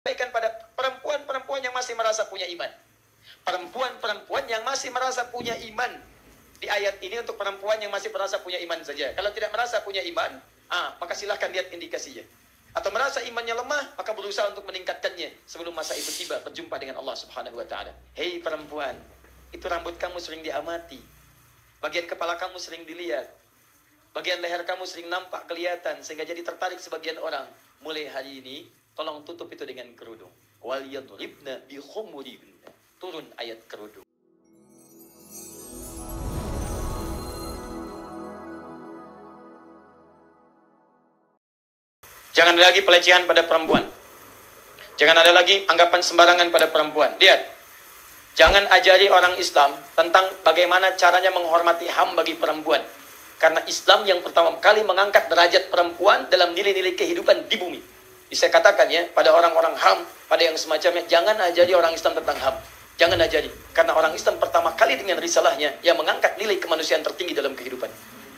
Sampaikan pada perempuan-perempuan yang masih merasa punya iman. Perempuan-perempuan yang masih merasa punya iman. Di ayat ini untuk perempuan yang masih merasa punya iman saja. Kalau tidak merasa punya iman, maka silahkan lihat indikasinya. Atau merasa imannya lemah, maka berusaha untuk meningkatkannya sebelum masa itu tiba, berjumpa dengan Allah Subhanahu wa Ta'ala. Hei perempuan, itu rambut kamu sering diamati, bagian kepala kamu sering dilihat, bagian leher kamu sering nampak kelihatan, sehingga jadi tertarik sebagian orang. Mulai hari ini, tolong tutup itu dengan kerudung. Wal yadribna bi khumurihinna. Turun ayat kerudung. Jangan ada lagi pelecehan pada perempuan. Jangan ada lagi anggapan sembarangan pada perempuan. Lihat, jangan ajari orang Islam tentang bagaimana caranya menghormati HAM bagi perempuan. Karena Islam yang pertama kali mengangkat derajat perempuan dalam nilai-nilai kehidupan di bumi. Saya katakan ya, pada orang-orang HAM, pada yang semacamnya, jangan ajari orang Islam tentang HAM. Jangan ajari. Karena orang Islam pertama kali dengan risalahnya, yang mengangkat nilai kemanusiaan tertinggi dalam kehidupan.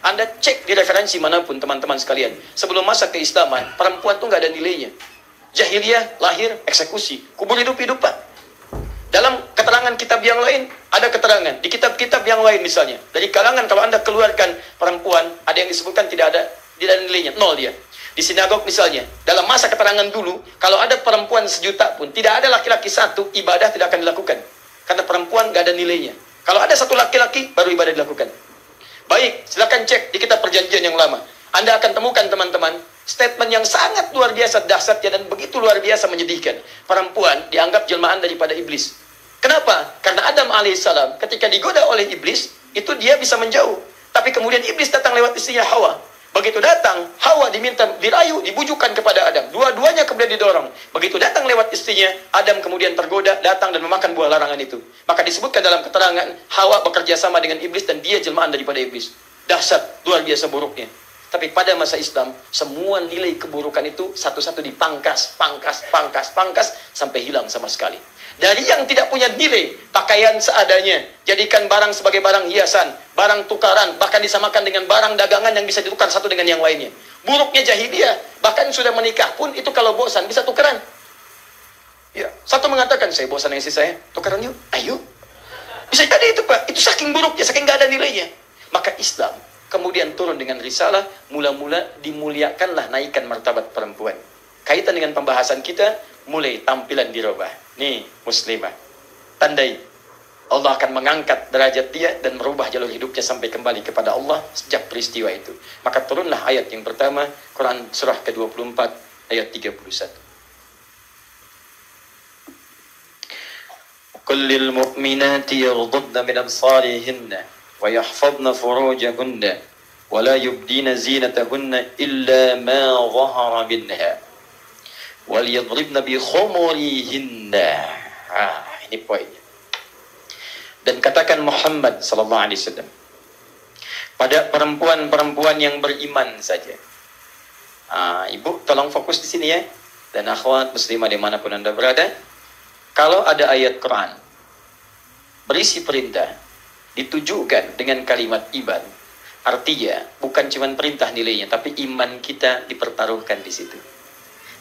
Anda cek di referensi manapun, teman-teman sekalian. Sebelum masa keislaman, perempuan itu nggak ada nilainya. Jahiliyah, lahir, eksekusi. Kubur hidup-hidup, Pak. Dalam keterangan kitab yang lain, ada keterangan. Di kitab-kitab yang lain misalnya. Dari kalangan, kalau Anda keluarkan perempuan, ada yang disebutkan tidak ada nilainya, nol dia. Di sinagog misalnya, dalam masa keterangan dulu, kalau ada perempuan 1.000.000 pun, tidak ada laki-laki satu, ibadah tidak akan dilakukan. Karena perempuan nggak ada nilainya. Kalau ada satu laki-laki, baru ibadah dilakukan. Baik, silakan cek di kitab perjanjian yang lama. Anda akan temukan teman-teman, statement yang sangat luar biasa dahsyatnya dan begitu luar biasa menyedihkan. Perempuan dianggap jelmaan daripada iblis. Kenapa? Karena Adam alaihissalam ketika digoda oleh iblis, itu dia bisa menjauh. Tapi kemudian iblis datang lewat istrinya Hawa. Begitu datang, Hawa diminta dirayu, dibujukan kepada Adam. Dua-duanya kemudian didorong. Begitu datang lewat istrinya, Adam kemudian tergoda, datang dan memakan buah larangan itu. Maka disebutkan dalam keterangan, Hawa bekerja sama dengan iblis dan dia jelmaan daripada iblis. Dahsyat, luar biasa buruknya. Tapi pada masa Islam, semua nilai keburukan itu satu-satu dipangkas, pangkas, sampai hilang sama sekali. Dari yang tidak punya nilai, pakaian seadanya, jadikan barang sebagai barang hiasan, barang tukaran, bahkan disamakan dengan barang dagangan yang bisa ditukar satu dengan yang lainnya. Buruknya jahiliyah, bahkan sudah menikah pun itu kalau bosan bisa tukaran. Ya, satu mengatakan, saya bosan dengan istri saya, tukaran yuk, ayo. Bisa jadi itu, Pak, itu saking buruknya, saking gak ada nilainya. Maka Islam kemudian turun dengan risalah, mula-mula dimuliakanlah, naikkan martabat perempuan. Kaitan dengan pembahasan kita, mulai tampilan dirubah. Nih, muslimah, tandai Allah akan mengangkat derajat dia dan merubah jalur hidupnya sampai kembali kepada Allah sejak peristiwa itu. Maka turunlah ayat yang pertama, Quran surah ke-24 ayat 31. Qul lil mu'minati yaghuddna min absarihinna wa yahfazna furujahunna wa la yubdina zinatahunna illa ma dhahara minha wal yadribna bi khumurihinna. Ini poinnya. Dan katakan Muhammad sallallahu alaihi wasallam pada perempuan-perempuan yang beriman saja. Ibu tolong fokus di sini ya, dan akhwat muslimah dimanapun Anda berada. Kalau ada ayat Quran berisi perintah ditujukan dengan kalimat iman, artinya bukan cuma perintah nilainya, tapi iman kita dipertaruhkan di situ.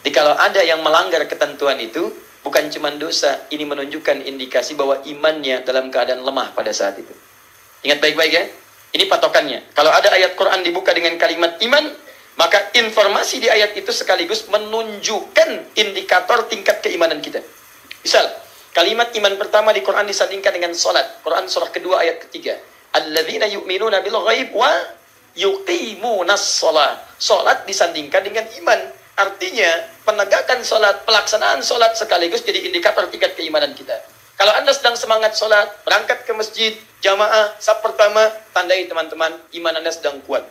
Jadi kalau ada yang melanggar ketentuan itu, bukan cuma dosa, ini menunjukkan indikasi bahwa imannya dalam keadaan lemah pada saat itu. Ingat baik-baik ya, ini patokannya. Kalau ada ayat Quran dibuka dengan kalimat iman, maka informasi di ayat itu sekaligus menunjukkan indikator tingkat keimanan kita. Misal, kalimat iman pertama di Quran disandingkan dengan salat. Quran surah kedua ayat ketiga. Alladzina yu'minuna bil ghaib wa yuqimunas shalah. Salat disandingkan dengan iman. Artinya, penegakan sholat, pelaksanaan sholat sekaligus jadi indikator tingkat keimanan kita. Kalau Anda sedang semangat sholat, berangkat ke masjid, jamaah, saf pertama, tandai teman-teman, iman Anda sedang kuat.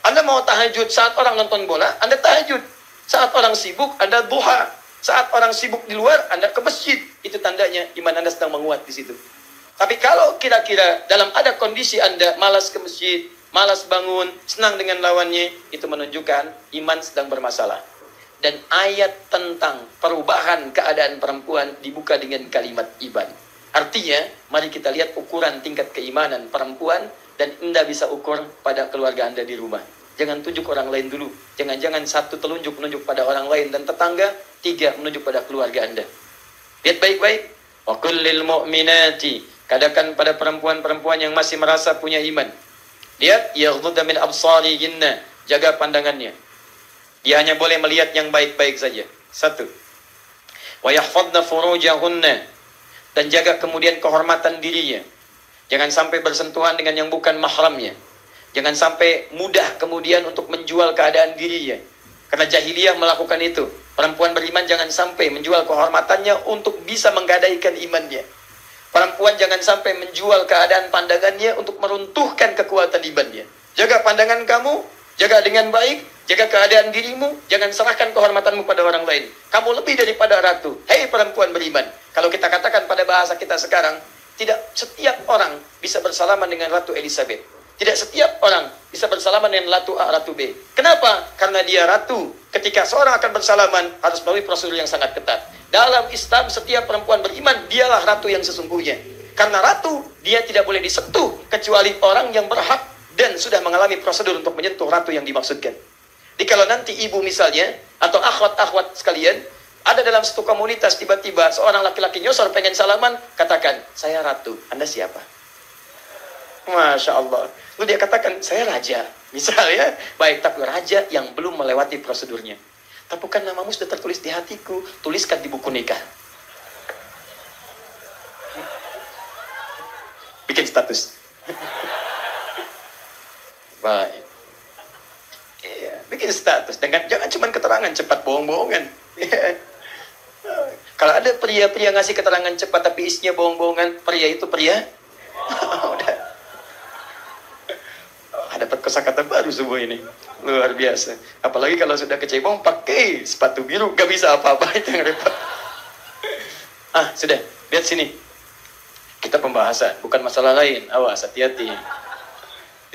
Anda mau tahajud saat orang nonton bola, Anda tahajud. Saat orang sibuk, Anda duha. Saat orang sibuk di luar, Anda ke masjid. Itu tandanya iman Anda sedang menguat di situ. Tapi kalau kira-kira dalam ada kondisi Anda malas ke masjid, malas bangun, senang dengan lawannya, itu menunjukkan iman sedang bermasalah. Dan ayat tentang perubahan keadaan perempuan dibuka dengan kalimat iman. Artinya, mari kita lihat ukuran tingkat keimanan perempuan dan Anda bisa ukur pada keluarga Anda di rumah. Jangan tunjuk orang lain dulu. Jangan-jangan satu telunjuk-menunjuk pada orang lain dan tetangga, 3 menunjuk pada keluarga Anda. Lihat baik-baik. Wa kullil mu'minati, katakan pada perempuan-perempuan yang masih merasa punya iman. Lihat, yaghdudna min absarihinna, jaga pandangannya. Dia hanya boleh melihat yang baik-baik saja. 1. Wa yahfadna furujahunna, dan jaga kemudian kehormatan dirinya. Jangan sampai bersentuhan dengan yang bukan mahramnya. Jangan sampai mudah kemudian untuk menjual keadaan dirinya. Karena jahiliyah melakukan itu. Perempuan beriman jangan sampai menjual kehormatannya untuk bisa menggadaikan imannya. Perempuan jangan sampai menjual keadaan pandangannya untuk meruntuhkan kekuatan imannya. Jaga pandangan kamu, jaga dengan baik, jaga keadaan dirimu, jangan serahkan kehormatanmu pada orang lain. Kamu lebih daripada ratu. Hei perempuan beriman. Kalau kita katakan pada bahasa kita sekarang, tidak setiap orang bisa bersalaman dengan Ratu Elizabeth. Tidak setiap orang bisa bersalaman dengan Ratu A, Ratu B. Kenapa? Karena dia ratu. Ketika seorang akan bersalaman, harus melalui prosedur yang sangat ketat. Dalam Islam, setiap perempuan beriman, dialah ratu yang sesungguhnya. Karena ratu, dia tidak boleh disentuh, kecuali orang yang berhak dan sudah mengalami prosedur untuk menyentuh ratu yang dimaksudkan. Jadi kalau nanti ibu misalnya, atau akhwat-akhwat sekalian, ada dalam satu komunitas, tiba-tiba seorang laki-laki nyosor pengen salaman, katakan, saya ratu, Anda siapa? Masya Allah. Lalu dia katakan, saya raja. Misalnya, baik, tapi raja yang belum melewati prosedurnya. Tapi kan namamu sudah tertulis di hatiku, tuliskan di buku nikah. Bikin status. Baik. Iya, bikin status. Jangan cuma keterangan cepat, bohong-bohongan. Kalau ada pria-pria ngasih keterangan cepat tapi isinya bohong-bohongan, pria itu pria? Udah. Dapat kosakata baru subuh ini. Luar biasa. Apalagi kalau sudah kecebong pakai sepatu biru, gak bisa apa-apa, itu yang repot. Sudah. Lihat sini. Kita pembahasan, bukan masalah lain. Awas, hati-hati.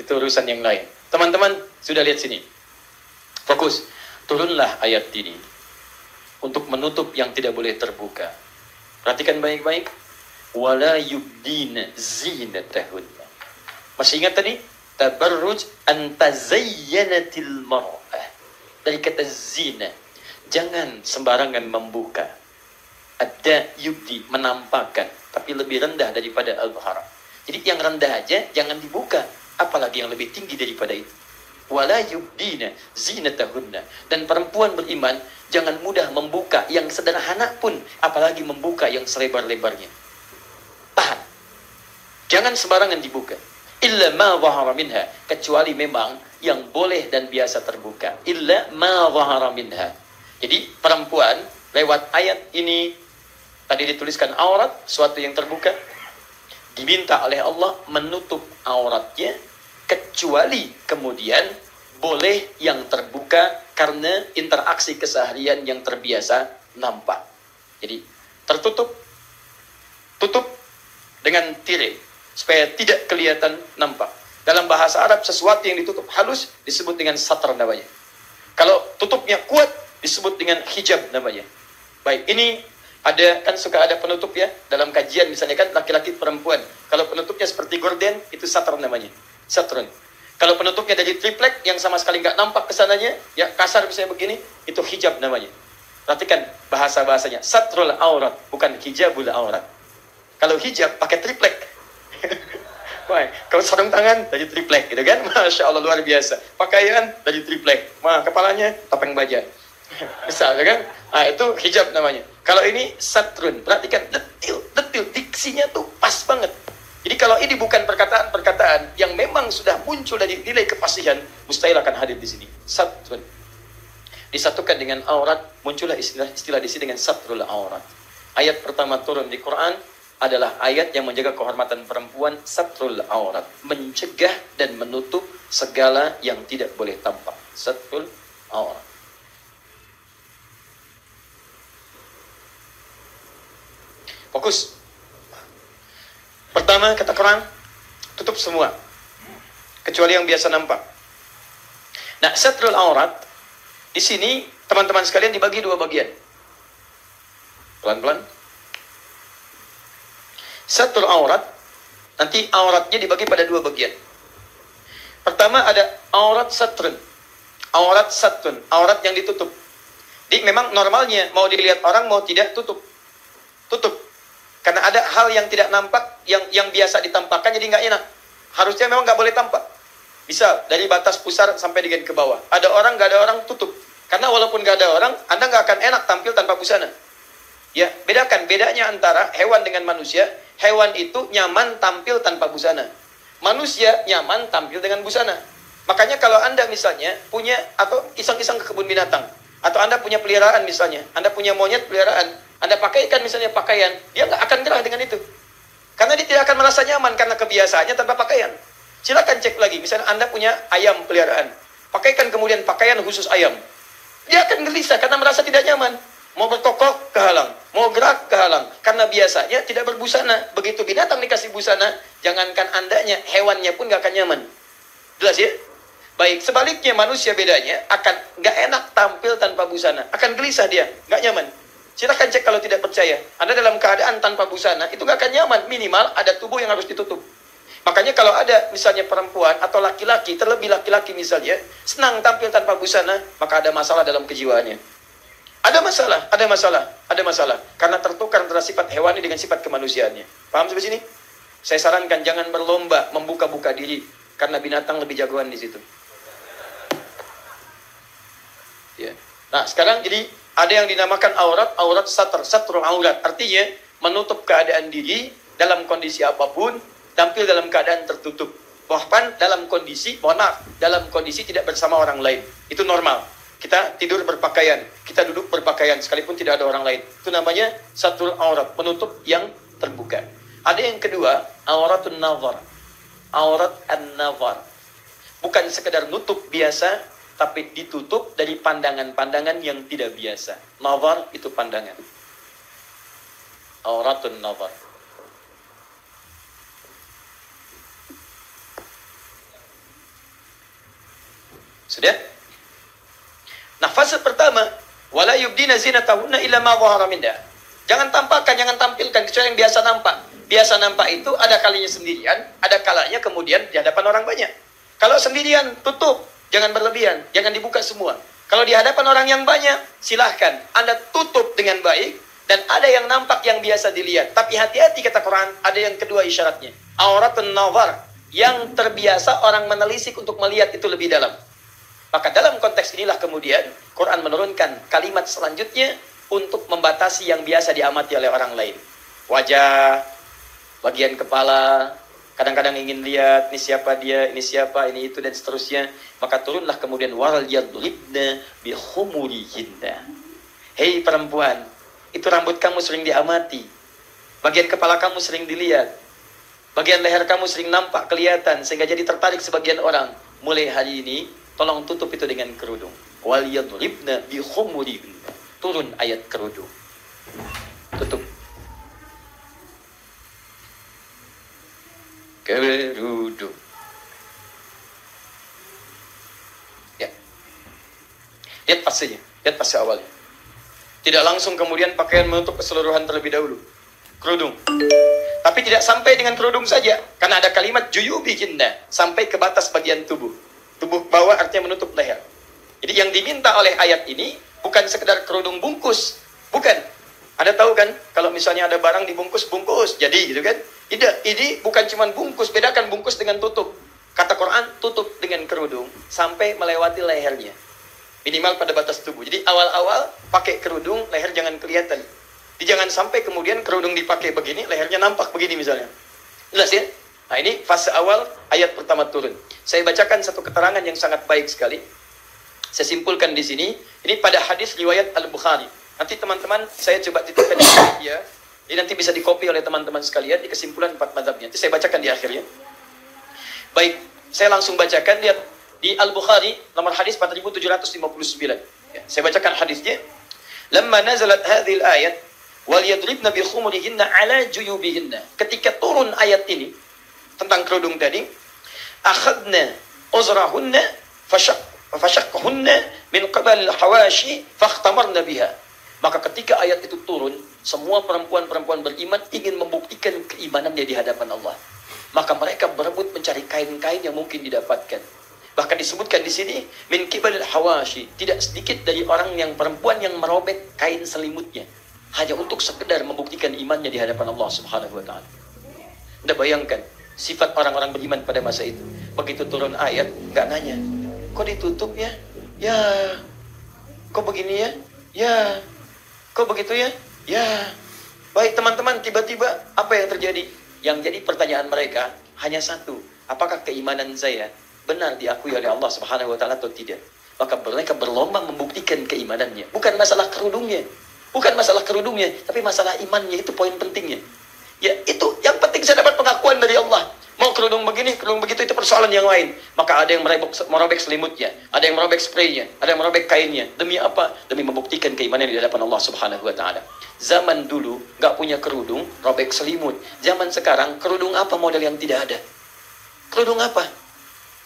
Itu urusan yang lain. Teman-teman, sudah lihat sini. Fokus. Turunlah ayat ini untuk menutup yang tidak boleh terbuka. Perhatikan baik-baik. Wala yubdina zinatahunna. Masih ingat tadi? Tabarruj antazayyanatil mar'ah. Dari kata zina. Jangan sembarangan membuka. Ada yubdi, menampakkan. Tapi lebih rendah daripada al-haram. Jadi yang rendah aja jangan dibuka. Apalagi yang lebih tinggi daripada itu. Wala yubdina zinatahunna. Dan perempuan beriman jangan mudah membuka yang sederhana pun. Apalagi membuka yang selebar-lebarnya. Tahan. Jangan sembarangan dibuka. Illa ma zahara minha, kecuali memang yang boleh dan biasa terbuka. Illa ma zahara minha. Jadi perempuan lewat ayat ini tadi dituliskan aurat, suatu yang terbuka, diminta oleh Allah menutup auratnya, kecuali kemudian boleh yang terbuka karena interaksi keseharian yang terbiasa nampak. Jadi tertutup, tutup dengan tirai supaya tidak kelihatan nampak. Dalam bahasa Arab, sesuatu yang ditutup halus disebut dengan satr namanya. Kalau tutupnya kuat, disebut dengan hijab namanya. Baik, ini ada, kan suka ada penutup ya, dalam kajian misalnya kan laki-laki perempuan. Kalau penutupnya seperti gorden, itu satr namanya. Satrun. Kalau penutupnya dari triplek, yang sama sekali nggak nampak kesananya, ya kasar misalnya begini, itu hijab namanya. Perhatikan bahasa-bahasanya. Satrul aurat, bukan hijabul aurat. Kalau hijab, pakai triplek. Kalau sarung tangan dari triplek gitu kan, Masya Allah luar biasa. Pakaian dari triplek, kepalanya topeng baja. Misalnya kan, itu hijab namanya. Kalau ini satrun, perhatikan detil, diksinya tuh pas banget. Jadi kalau ini bukan perkataan-perkataan yang memang sudah muncul dari nilai kefasihan, mustahil akan hadir di sini. Satrun disatukan dengan aurat, muncullah istilah di sini dengan satrul aurat. Ayat pertama turun di Quran adalah ayat yang menjaga kehormatan perempuan, satrul aurat, mencegah dan menutup segala yang tidak boleh tampak. Satrul aurat. Fokus. Pertama kata Quran, tutup semua kecuali yang biasa nampak. Nah, satrul aurat di sini teman-teman sekalian dibagi dua bagian. Pelan-pelan. Satrul aurat, nanti auratnya dibagi pada dua bagian. Pertama ada aurat satrun. Aurat satrun, aurat yang ditutup. Jadi memang normalnya mau dilihat orang mau tidak tutup. Tutup. Karena ada hal yang tidak nampak, yang biasa ditampakkan jadi nggak enak. Harusnya memang nggak boleh tampak. Bisa dari batas pusar sampai dengan ke bawah. Ada orang, nggak ada orang, tutup. Karena walaupun nggak ada orang, Anda nggak akan enak tampil tanpa busana. Ya, bedakan. Bedanya antara hewan dengan manusia. Hewan itu nyaman tampil tanpa busana. Manusia nyaman tampil dengan busana. Makanya kalau Anda misalnya punya, atau iseng-iseng ke kebun binatang, atau Anda punya peliharaan misalnya, Anda punya monyet peliharaan, Anda pakaikan misalnya pakaian, dia nggak akan gerah dengan itu. Karena dia tidak akan merasa nyaman karena kebiasaannya tanpa pakaian. Silakan cek lagi, misalnya Anda punya ayam peliharaan, pakaikan kemudian pakaian khusus ayam. Dia akan gelisah karena merasa tidak nyaman. Mau berkokok, kehalang. Mau gerak, kehalang. Karena biasanya tidak berbusana. Begitu binatang dikasih busana, jangankan Andanya, hewannya pun nggak akan nyaman. Jelas ya? Baik, sebaliknya manusia bedanya akan nggak enak tampil tanpa busana, akan gelisah dia, nggak nyaman. Silahkan cek kalau tidak percaya. Anda dalam keadaan tanpa busana itu nggak akan nyaman, minimal ada tubuh yang harus ditutup. Makanya kalau ada misalnya perempuan atau laki-laki, terlebih laki-laki misalnya, senang tampil tanpa busana, maka ada masalah dalam kejiwaannya. Ada masalah, ada masalah, ada masalah. Karena tertukar antara sifat hewani dengan sifat kemanusiaannya. Paham sampai sini? Saya sarankan jangan berlomba membuka-buka diri, karena binatang lebih jagoan di situ. Ya. Nah, sekarang jadi ada yang dinamakan aurat satrul aurat. Artinya menutup keadaan diri dalam kondisi apapun, tampil dalam keadaan tertutup. Bahkan dalam kondisi, dalam kondisi tidak bersama orang lain. Itu normal. Kita tidur berpakaian, kita duduk berpakaian, sekalipun tidak ada orang lain. Itu namanya satrul aurat, menutup yang terbuka. Ada yang kedua, auratun nazar. Aurat an-nazar. Bukan sekedar nutup biasa, tapi ditutup dari pandangan-pandangan yang tidak biasa. Nazar itu pandangan. Auratun nazar. Sudah? Nah, fase pertama, wala yubdina zinatahunna illa ma dhahara minha. Jangan tampakkan, jangan tampilkan kecuali yang biasa nampak. Biasa nampak itu ada kalinya sendirian, ada kalanya kemudian di hadapan orang banyak. Kalau sendirian, tutup. Jangan berlebihan, jangan dibuka semua. Kalau di hadapan orang yang banyak, silahkan Anda tutup dengan baik, dan ada yang nampak yang biasa dilihat. Tapi hati-hati kata Quran, ada yang kedua isyaratnya. Auratun nazar, yang terbiasa orang menelisik untuk melihat itu lebih dalam. Maka dalam konteks inilah kemudian, Quran menurunkan kalimat selanjutnya untuk membatasi yang biasa diamati oleh orang lain. Wajah, bagian kepala, kadang-kadang ingin lihat, ini siapa dia, ini siapa, ini itu, dan seterusnya. Maka turunlah kemudian, wal yadribna bihumurihinna. Hei perempuan, itu rambut kamu sering diamati. Bagian kepala kamu sering dilihat. Bagian leher kamu sering nampak, kelihatan, sehingga jadi tertarik sebagian orang. Mulai hari ini, tolong tutup itu dengan kerudung. Wal yadribna bihumurihinna. Turun ayat kerudung. Tutup. Kerudung. Ya. Lihat fasenya. Lihat fase awalnya. Tidak langsung kemudian pakaian menutup keseluruhan terlebih dahulu. Kerudung. Tapi tidak sampai dengan kerudung saja. Karena ada kalimat juyubihinna. Sampai ke batas bagian tubuh. Tubuh bawah artinya menutup leher. Jadi yang diminta oleh ayat ini bukan sekedar kerudung bungkus. Bukan. Anda tahu kan, kalau misalnya ada barang dibungkus, bungkus. Jadi gitu kan. Tidak, ini bukan cuma bungkus. Bedakan bungkus dengan tutup. Kata Quran, tutup dengan kerudung sampai melewati lehernya. Minimal pada batas tubuh. Jadi awal-awal pakai kerudung, leher jangan kelihatan. Jadi jangan sampai kemudian kerudung dipakai begini, lehernya nampak begini misalnya. Jelas ya? Nah ini fase awal ayat pertama turun. Saya bacakan satu keterangan yang sangat baik sekali. Saya simpulkan di sini. Ini pada hadis riwayat Al-Bukhari. Nanti teman-teman saya coba titipkan di media. Ini nanti bisa dikopi oleh teman-teman sekalian di kesimpulan 4 mazhabnya. Nanti saya bacakan di akhirnya. Baik, saya langsung bacakan. Lihat di Al-Bukhari nomor hadis 4759. Ya, saya bacakan hadisnya. Lamma nazalat hadhil ayat wal yadribna bi khumurihinna ala juyubihinna. Ketika turun ayat ini tentang kerudung tadi, akhadna uzrahunna fashaqqahunna min qabal hawashi fakhtamarna biha. Maka ketika ayat itu turun, semua perempuan-perempuan beriman ingin membuktikan keimanannya di hadapan Allah. Maka mereka berebut mencari kain-kain yang mungkin didapatkan. Bahkan disebutkan di sini min kibalil hawashi, tidak sedikit dari orang yang perempuan yang merobek kain selimutnya hanya untuk sekedar membuktikan imannya di hadapan Allah Subhanahu wa taala. Anda bayangkan sifat orang-orang beriman pada masa itu. Begitu turun ayat, nggak nanya, kok ditutup ya? Ya. Kok begini ya? Ya. Kok begitu ya? Ya. Baik teman-teman, tiba-tiba apa yang terjadi? Yang jadi pertanyaan mereka hanya satu, apakah keimanan saya benar diakui oleh Allah Subhanahu wa taala atau tidak? Maka mereka berlomba membuktikan keimanannya. Bukan masalah kerudungnya. Bukan masalah kerudungnya, tapi masalah imannya, itu poin pentingnya. Ya, itu yang penting, saya dapat pengakuan dari Allah. Mau kerudung begini, kerudung begitu, itu persoalan yang lain. Maka ada yang merobek selimutnya, ada yang merobek spraynya, ada yang merobek kainnya. Demi apa? Demi membuktikan keimanan di hadapan Allah Subhanahu wa taala. Zaman dulu nggak punya kerudung, robek selimut. Zaman sekarang kerudung apa model yang tidak ada? Kerudung apa?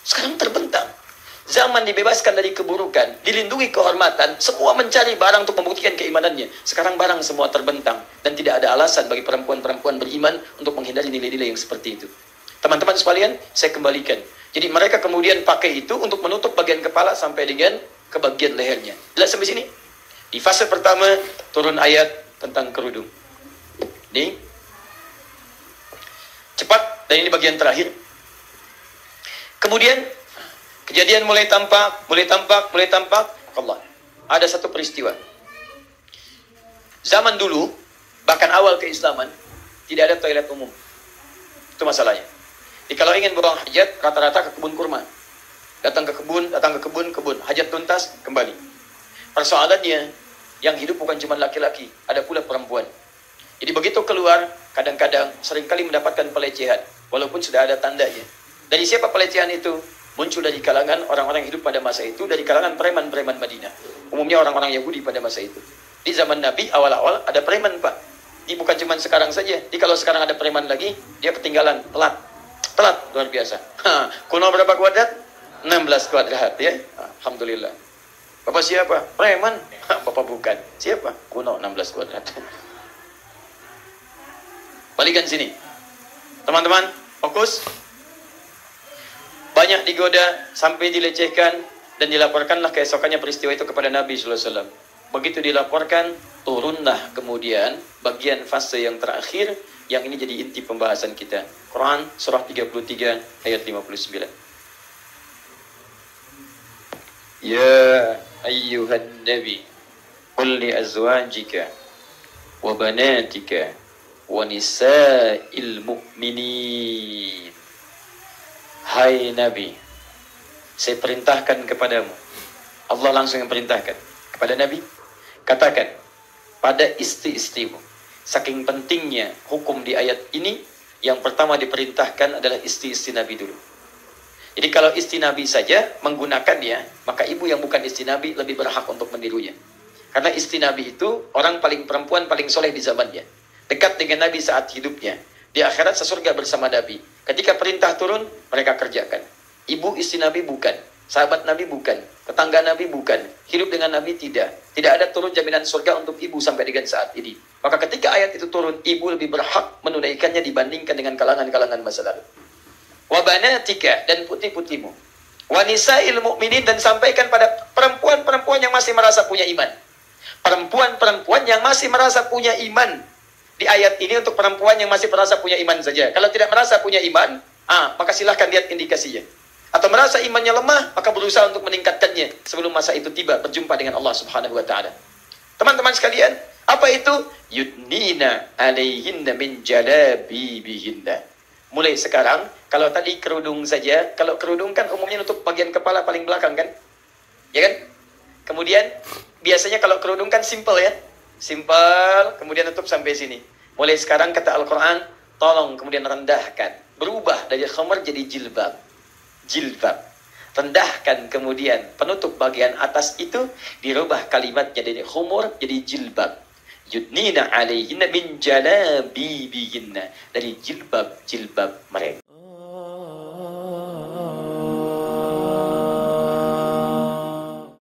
Sekarang terbentang. Zaman dibebaskan dari keburukan, dilindungi kehormatan, semua mencari barang untuk membuktikan keimanannya. Sekarang barang semua terbentang, dan tidak ada alasan bagi perempuan-perempuan beriman untuk menghindari nilai-nilai yang seperti itu. Teman-teman sekalian, saya kembalikan. Jadi mereka kemudian pakai itu untuk menutup bagian kepala sampai dengan ke bagian lehernya. Jelas sampai sini? Di fase pertama, turun ayat tentang kerudung. Ini cepat, dan ini bagian terakhir. Kemudian kejadian mulai tampak. Allah. Ada satu peristiwa. Zaman dulu, bahkan awal keislaman, tidak ada toilet umum. Itu masalahnya. Jadi kalau ingin buang hajat, rata-rata ke kebun kurma. Datang ke kebun, hajat tuntas, kembali. Persoalannya, yang hidup bukan cuma laki-laki, ada pula perempuan. Jadi begitu keluar, kadang-kadang seringkali mendapatkan pelecehan, walaupun sudah ada tandanya. Dari siapa pelecehan itu? Muncul dari kalangan orang-orang yang hidup pada masa itu, dari kalangan preman-preman Madinah. Umumnya orang-orang Yahudi pada masa itu. Di zaman Nabi, awal-awal ada preman, Pak. Ini bukan cuma sekarang saja. Jadi kalau sekarang ada preman lagi, dia ketinggalan, telat, luar biasa. Kuno berapa kuadrat? 16 kuadrat, ya. Alhamdulillah. Bapak siapa? Preman. Bapak bukan. Siapa? Kuno 16 kuadrat. Balikan sini. Teman-teman, fokus. Banyak digoda sampai dilecehkan dan dilaporkanlah keesokannya peristiwa itu kepada Nabi sallallahu alaihi wasallam. Begitu dilaporkan, turunlah kemudian bagian fase yang terakhir, yang ini jadi inti pembahasan kita. Quran surah 33 ayat 59. Ya ayyuhan nabi qul li azwajika wa banatika wa nisa'il mu'minin. Hai Nabi, saya perintahkan kepadamu. Allah langsung yang perintahkan kepada Nabi. Katakan pada istri-istrimu. Saking pentingnya hukum di ayat ini, yang pertama diperintahkan adalah istri-istri Nabi dulu. Jadi kalau istri Nabi saja menggunakannya, maka ibu yang bukan istri Nabi lebih berhak untuk menirunya. Karena istri Nabi itu orang perempuan paling soleh di zamannya. Dekat dengan Nabi saat hidupnya. Di akhirat sesurga bersama Nabi. Ketika perintah turun, mereka kerjakan. Ibu istri Nabi bukan. Sahabat Nabi bukan. Tetangga Nabi bukan. Hidup dengan Nabi tidak. Tidak ada turun jaminan surga untuk ibu sampai dengan saat ini. Maka ketika ayat itu turun, ibu lebih berhak menunaikannya dibandingkan dengan kalangan-kalangan masa lalu. Wa banatika, dan putih-putihmu. Wa nisa'il mu'minin, dan sampaikan pada perempuan-perempuan yang masih merasa punya iman. Perempuan-perempuan yang masih merasa punya iman. Di ayat ini untuk perempuan yang masih merasa punya iman saja. Kalau tidak merasa punya iman, maka silahkan lihat indikasinya. Atau merasa imannya lemah, maka berusaha untuk meningkatkannya sebelum masa itu tiba, berjumpa dengan Allah Subhanahu wa taala. Teman-teman sekalian, apa itu? Yudnina alaihinna min jalabibihinna. Mulai sekarang, kalau tadi kerudung saja, kalau kerudung kan umumnya nutup bagian kepala paling belakang kan? Ya kan? Kemudian, biasanya kalau kerudung kan simple ya. Simple, kemudian tutup sampai sini. Mulai sekarang kata Al-Quran, tolong kemudian rendahkan. Berubah dari khumar jadi jilbab. Jilbab. Rendahkan kemudian penutup bagian atas itu, dirubah kalimatnya dari khumur jadi jilbab. Yudnina alaihinna min jalabibihinna. Dari jilbab-jilbab mereka.